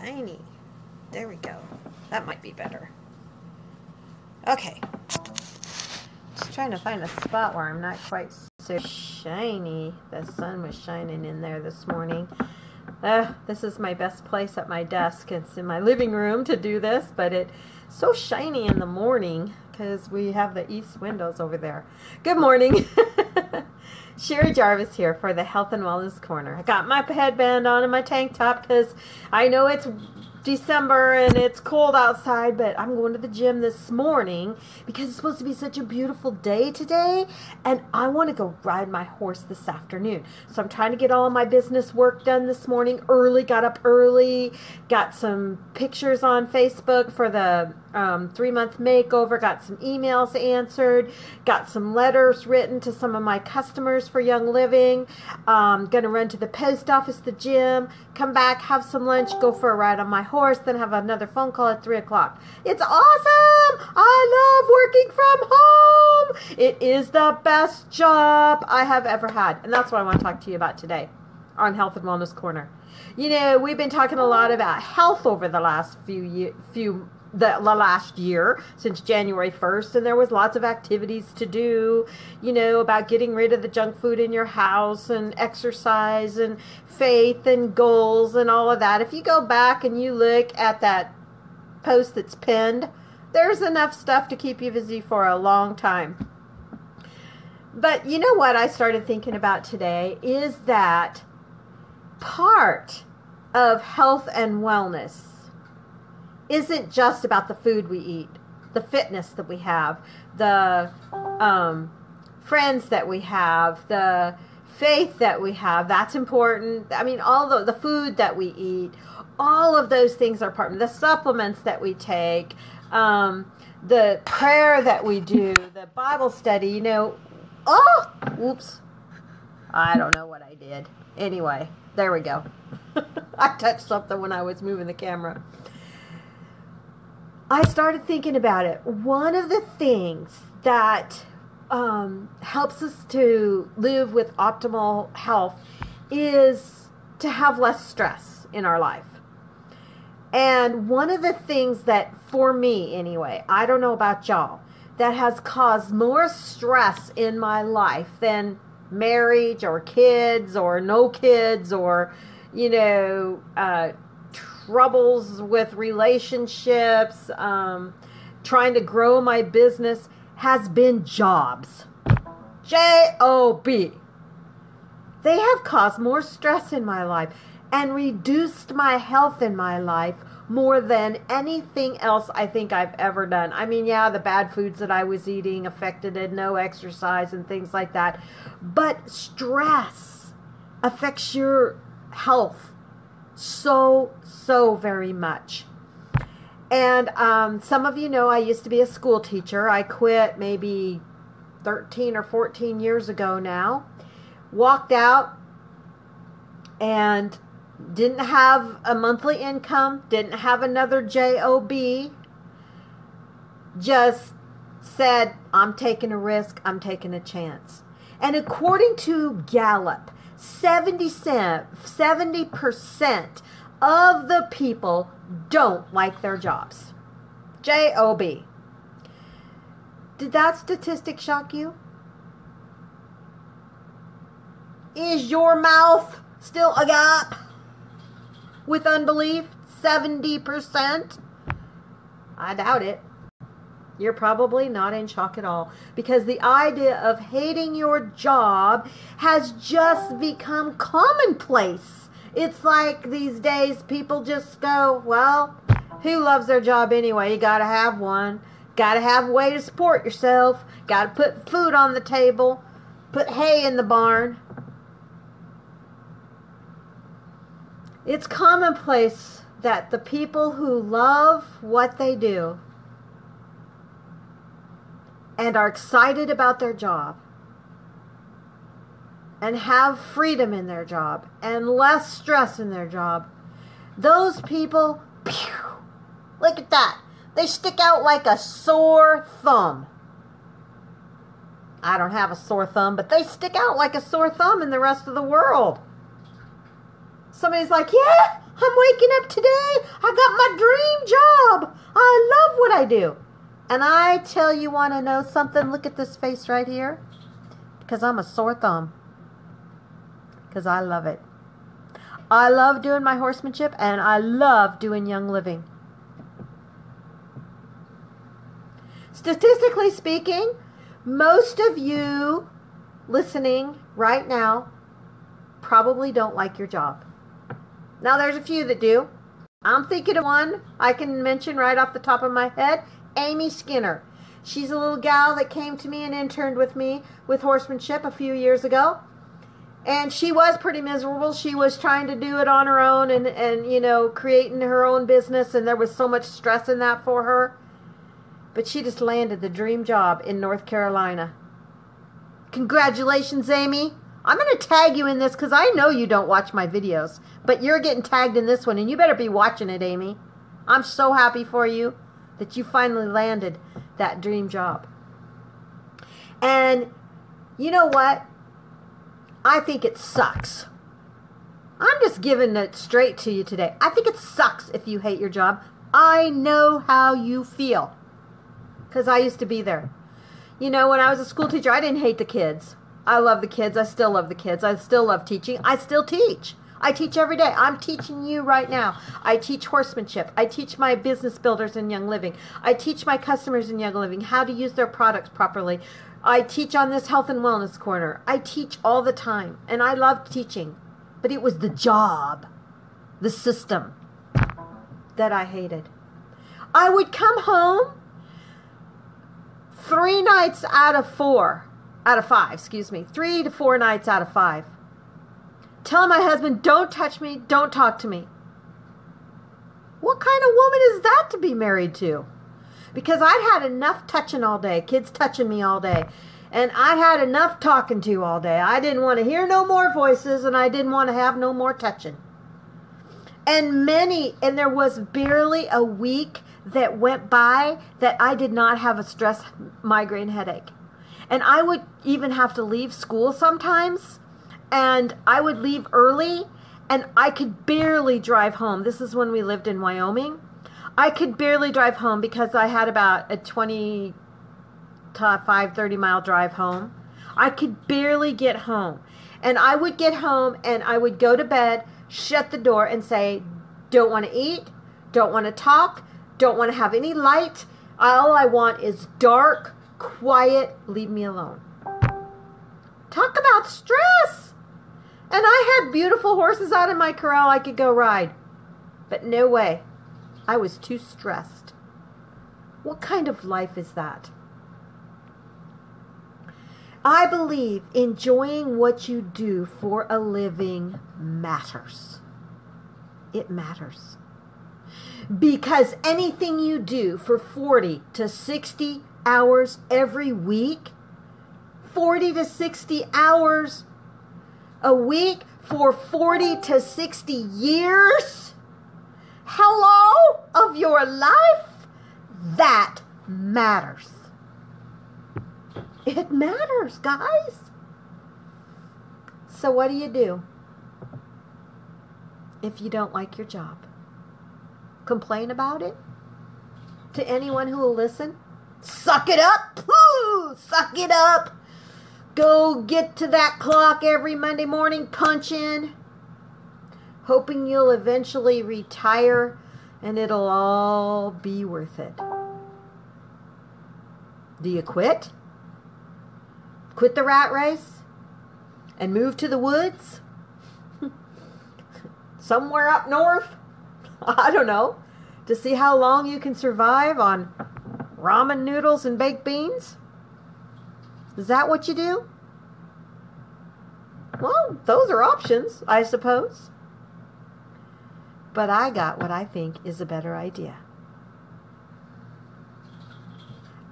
shiny. There we go. That might be better. Okay. Just trying to find a spot where I'm not quite so shiny. The sun was shining in there this morning. This is my best place at my desk. It's in my living room to do this, but it's so shiny in the morning because we have the east windows over there. Good morning. Sherry Jarvis here for the Health and Wellness Corner. I got my headband on and my tank top because I know it's December and it's cold outside, but I'm going to the gym this morning because it's supposed to be such a beautiful day today, and I want to go ride my horse this afternoon. So I'm trying to get all of my business work done this morning early, got up early, got some pictures on Facebook for the 3-month makeover, got some emails answered, got some letters written to some of my customers for Young Living, gonna run to the post office, the gym, come back, have some lunch, go for a ride on my horse, then have another phone call at 3 o'clock. It's awesome! I love working from home! It is the best job I have ever had. And that's what I want to talk to you about today on Health and Wellness Corner. You know, we've been talking a lot about health over the last the last year, since January 1st, and there was lots of activities to do, you know, about getting rid of the junk food in your house and exercise and faith and goals and all of that. If you go back and you look at that post that's pinned, there's enough stuff to keep you busy for a long time. But you know what I started thinking about today is that part of health and wellness isn't just about the food we eat, the fitness that we have, the friends that we have, the faith that we have. That's important. I mean, all the food that we eat, all of those things are part of the supplements that we take, the prayer that we do, the Bible study, you know. Oh, oops. I don't know what I did. Anyway, there we go. I touched something when I was moving the camera. I started thinking about it. One of the things that helps us to live with optimal health is to have less stress in our life. And one of the things that, for me anyway, I don't know about y'all, that has caused more stress in my life than marriage or kids or no kids or, you know, troubles with relationships, trying to grow my business, has been jobs. J-O-B. They have caused more stress in my life and reduced my health in my life more than anything else I think I've ever done. I mean, yeah, the bad foods that I was eating affected it, no exercise and things like that. But stress affects your health so very much. And some of you know I used to be a school teacher. I quit maybe 13 or 14 years ago now. Walked out and didn't have a monthly income, didn't have another job, just said, I'm taking a risk, I'm taking a chance. And according to Gallup, 70% of the people don't like their jobs. J-O-B. Did that statistic shock you? Is your mouth still agape with unbelief? 70%? I doubt it. You're probably not in shock at all, because the idea of hating your job has just become commonplace. It's like these days people just go, well, who loves their job anyway? You gotta have one. Gotta have a way to support yourself. Gotta put food on the table. Put hay in the barn. It's commonplace that the people who love what they do and are excited about their job and have freedom in their job and less stress in their job, those people, pew, look at that. They stick out like a sore thumb. I don't have a sore thumb, but they stick out like a sore thumb in the rest of the world. Somebody's like, yeah, I'm waking up today. I got my dream job. I love what I do. And I tell you, want to know something? Look at this face right here. Because I'm a sore thumb. Because I love it. I love doing my horsemanship, and I love doing Young Living. Statistically speaking, most of you listening right now probably don't like your job. Now, there's a few that do. I'm thinking of one I can mention right off the top of my head. Amy Skinner. She's a little gal that came to me and interned with me with horsemanship a few years ago. And she was pretty miserable. She was trying to do it on her own and you know, creating her own business. And there was so much stress in that for her. But she just landed the dream job in North Carolina. Congratulations, Amy. I'm going to tag you in this because I know you don't watch my videos. But you're getting tagged in this one. And you better be watching it, Amy. I'm so happy for you that you finally landed that dream job. And you know what? I think it sucks. I'm just giving it straight to you today. I think it sucks if you hate your job. I know how you feel. Because I used to be there. You know, when I was a school teacher, I didn't hate the kids. I love the kids. I still love the kids. I still love teaching. I still teach. I teach every day. I'm teaching you right now. I teach horsemanship. I teach my business builders in Young Living. I teach my customers in Young Living how to use their products properly. I teach on this health and wellness corner. I teach all the time. And I love teaching. But it was the job, the system, that I hated. I would come home 3 nights out of 5, 3 to 4 nights out of 5. Tell my husband, don't touch me, don't talk to me. What kind of woman is that to be married to? Because I'd had enough touching all day, kids touching me all day. And I had enough talking to all day. I didn't want to hear no more voices, and I didn't want to have no more touching. And there was barely a week that went by that I did not have a stress migraine headache. And I would even have to leave school sometimes, and I would leave early, and I could barely drive home. This is when we lived in Wyoming. I could barely drive home because I had about a 30 mile drive home. I could barely get home. And I would get home and I would go to bed, shut the door and say, don't want to eat, don't want to talk, don't want to have any light. All I want is dark, quiet, leave me alone. Talk about stress. And I had beautiful horses out in my corral I could go ride. But no way. I was too stressed. What kind of life is that? I believe enjoying what you do for a living matters. It matters. Because anything you do for 40 to 60 hours every week, 40 to 60 hours a week for 40 to 60 years, hello, of your life, that matters. It matters, guys. So what do you do if you don't like your job? Complain about it to anyone who will listen? Suck it up. Woo! Suck it up. Go get to that clock every Monday morning, punch in, hoping you'll eventually retire and it'll all be worth it. Do you quit? Quit the rat race and move to the woods? Somewhere up north? I don't know. To see how long you can survive on ramen noodles and baked beans? Is that what you do? Well, those are options, I suppose. But I got what I think is a better idea.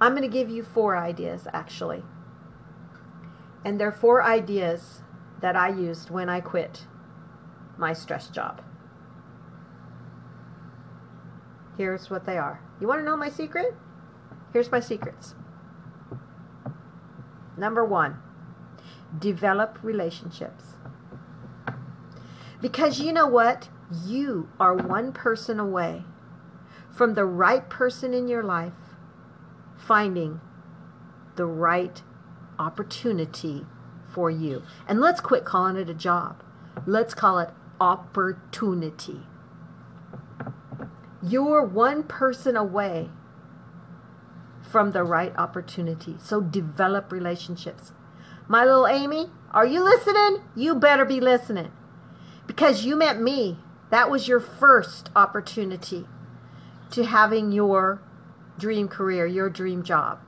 I'm going to give you 4 ideas, actually. And they're 4 ideas that I used when I quit my stress job. Here's what they are. You want to know my secret? Here's my secrets. Number 1, develop relationships. Because you know what? You are one person away from the right person in your life finding the right opportunity for you. And let's quit calling it a job. Let's call it opportunity. You're one person away from the right opportunity. So develop relationships. My little Amy, are you listening? You better be listening. Because you met me. That was your first opportunity to having your dream career, your dream job.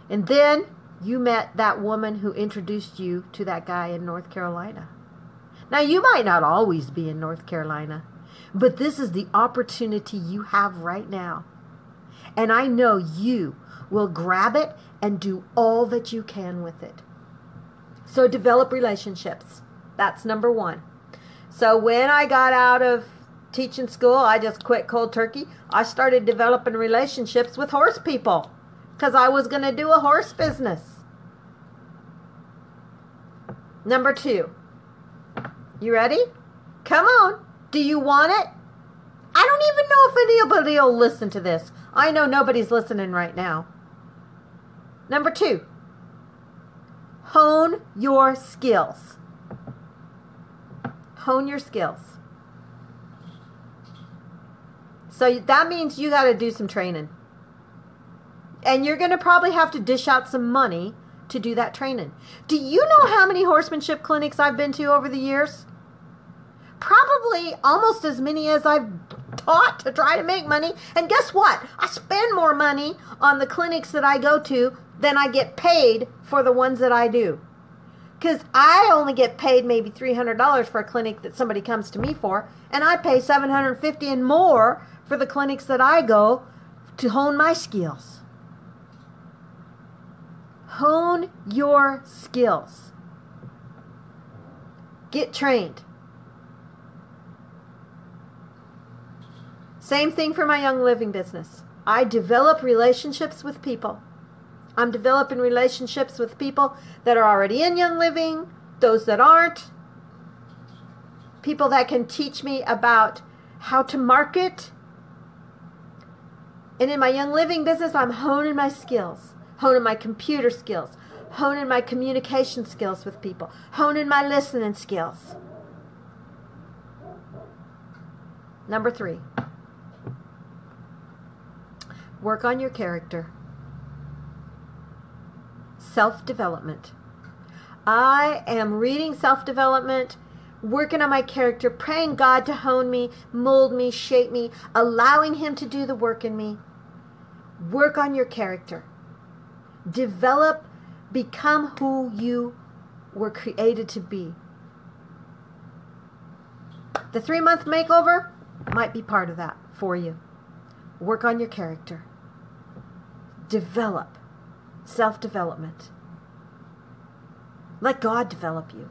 And then you met that woman who introduced you to that guy in North Carolina. Now, you might not always be in North Carolina, but this is the opportunity you have right now. And I know you will grab it and do all that you can with it. So develop relationships. That's number one. So when I got out of teaching school, I just quit cold turkey. I started developing relationships with horse people because I was going to do a horse business. Number two. You ready? Come on. Do you want it? I don't even know if anybody will listen to this. I know nobody's listening right now. Number two. Hone your skills. Hone your skills. So that means you got to do some training. And you're going to probably have to dish out some money to do that training. Do you know how many horsemanship clinics I've been to over the years? Probably almost as many as I've taught to try to make money. And guess what? I spend more money on the clinics that I go to than I get paid for the ones that I do. Because I only get paid maybe $300 for a clinic that somebody comes to me for, and I pay $750 and more for the clinics that I go to hone my skills. Hone your skills. Get trained. Same thing for my Young Living business. I develop relationships with people. I'm developing relationships with people that are already in Young Living, those that aren't, people that can teach me about how to market. And in my Young Living business, I'm honing my skills, honing my computer skills, honing my communication skills with people, honing my listening skills. Number three, work on your character. Self-development. I am reading self-development, working on my character, praying God to hone me, mold me, shape me, allowing Him to do the work in me. Work on your character. Develop, become who you were created to be. The 3-month makeover might be part of that for you. Work on your character. Develop. Self-development. Let God develop you.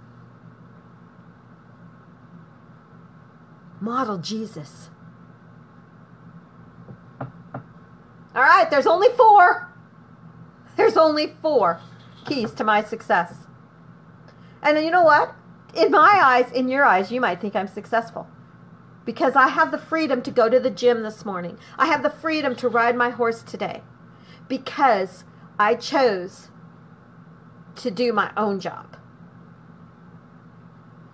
Model Jesus. All right, there's only 4. There's only 4 keys to my success. And you know what? In my eyes, in your eyes, you might think I'm successful. Because I have the freedom to go to the gym this morning. I have the freedom to ride my horse today. Because I chose to do my own job.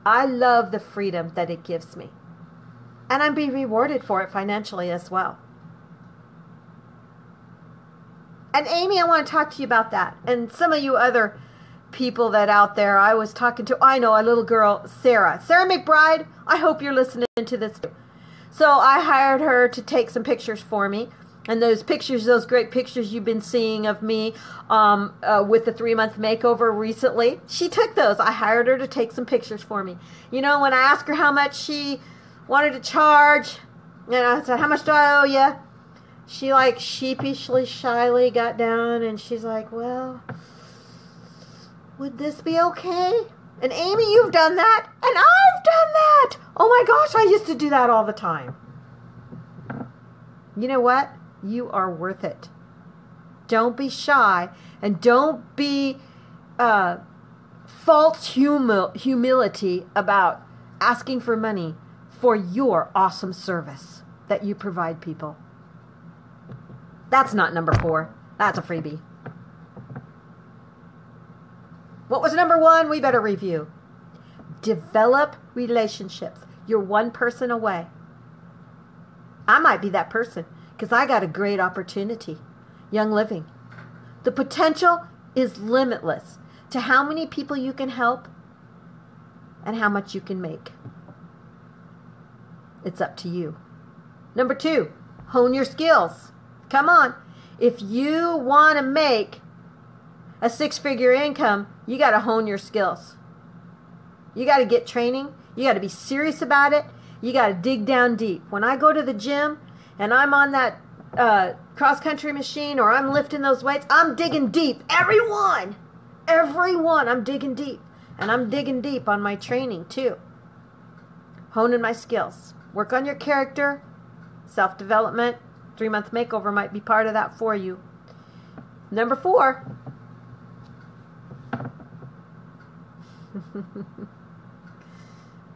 I love the freedom that it gives me. And I'm being rewarded for it financially as well. And Amy, I want to talk to you about that. And some of you other people that out there I was talking to. I know a little girl, Sarah. Sarah McBride, I hope you're listening to this too. So I hired her to take some pictures for me. And those pictures, those great pictures you've been seeing of me with the 3-month makeover recently, she took those. I hired her to take some pictures for me. You know, when I asked her how much she wanted to charge, and I said, how much do I owe you? She like sheepishly, shyly got down and she's like, well, would this be okay? And Amy, you've done that. And I've done that. Oh my gosh, I used to do that all the time. You know what? You are worth it. Don't be shy and don't be false humility about asking for money for your awesome service that you provide people. That's not number 4. That's a freebie. What was number 1? We better review. Develop relationships. You're one person away. I might be that person because I got a great opportunity. Young Living. The potential is limitless to how many people you can help and how much you can make. It's up to you. Number 2, hone your skills. Come on. If you want to make a 6-figure income, you got to hone your skills. You got to get training. You got to be serious about it. You got to dig down deep. When I go to the gym and I'm on that cross-country machine or I'm lifting those weights, I'm digging deep. Everyone, I'm digging deep. And I'm digging deep on my training too. Honing my skills. Work on your character. Self-development. 3-month makeover might be part of that for you. Number 4.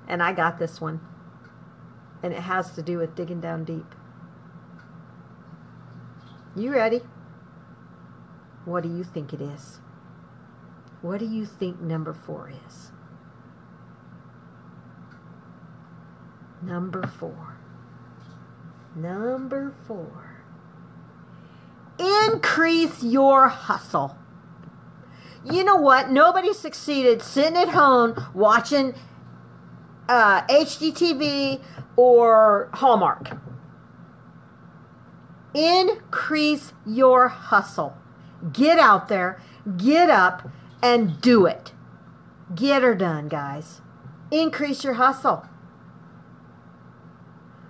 And I got this one. And it has to do with digging down deep. You ready? What do you think it is? What do you think number 4 is? Number 4. Number 4. Increase your hustle. You know what? Nobody succeeded sitting at home watching HGTV or Hallmark. Increase your hustle. Get out there, get up, and do it. Get her done, guys. Increase your hustle.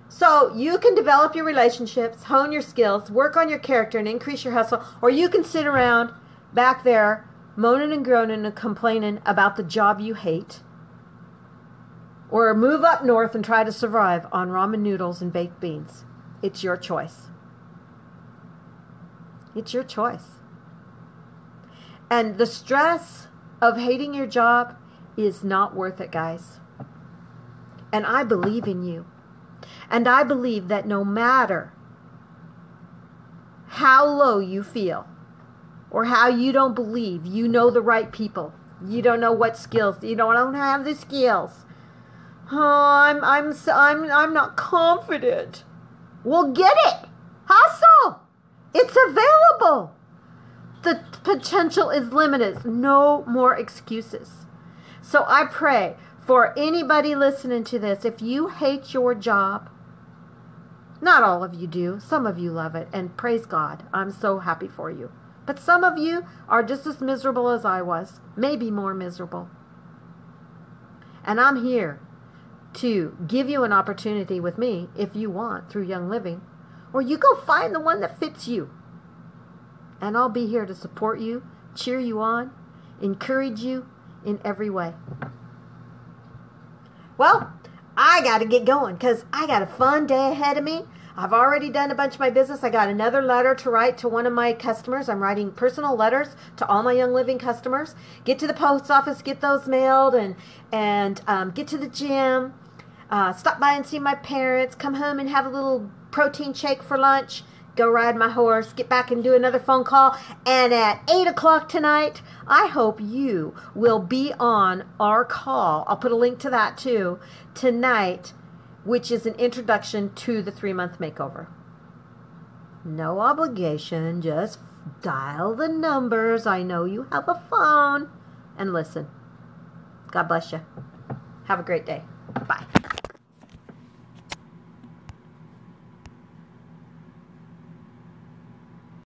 So you can develop your relationships, hone your skills, work on your character, and increase your hustle. Or you can sit around back there moaning and groaning and complaining about the job you hate. Or move up north and try to survive on ramen noodles and baked beans. It's your choice. It's your choice. And the stress of hating your job is not worth it, guys. And I believe in you. And I believe that no matter how low you feel or how you don't believe you know the right people, you don't know what skills, you don't have the skills. Oh, I'm not confident. Well, get it. Hustle. It's available. The potential is limited. No more excuses. So I pray for anybody listening to this, if you hate your job, not all of you do, some of you love it, and praise God, I'm so happy for you. But some of you are just as miserable as I was, maybe more miserable. And I'm here to give you an opportunity with me, if you want, through Young Living, or you go find the one that fits you. And I'll be here to support you, cheer you on, encourage you in every way. Well, I got to get going because I got a fun day ahead of me. I've already done a bunch of my business. I got another letter to write to one of my customers. I'm writing personal letters to all my Young Living customers. Get to the post office, get those mailed, and get to the gym. Stop by and see my parents. Come home and have a little protein shake for lunch. Go ride my horse. Get back and do another phone call. And at 8 o'clock tonight, I hope you will be on our call. I'll put a link to that too. Tonight, which is an introduction to the 3-month makeover. No obligation, just dial the numbers. I know you have a phone. And listen. God bless you. Have a great day. Bye.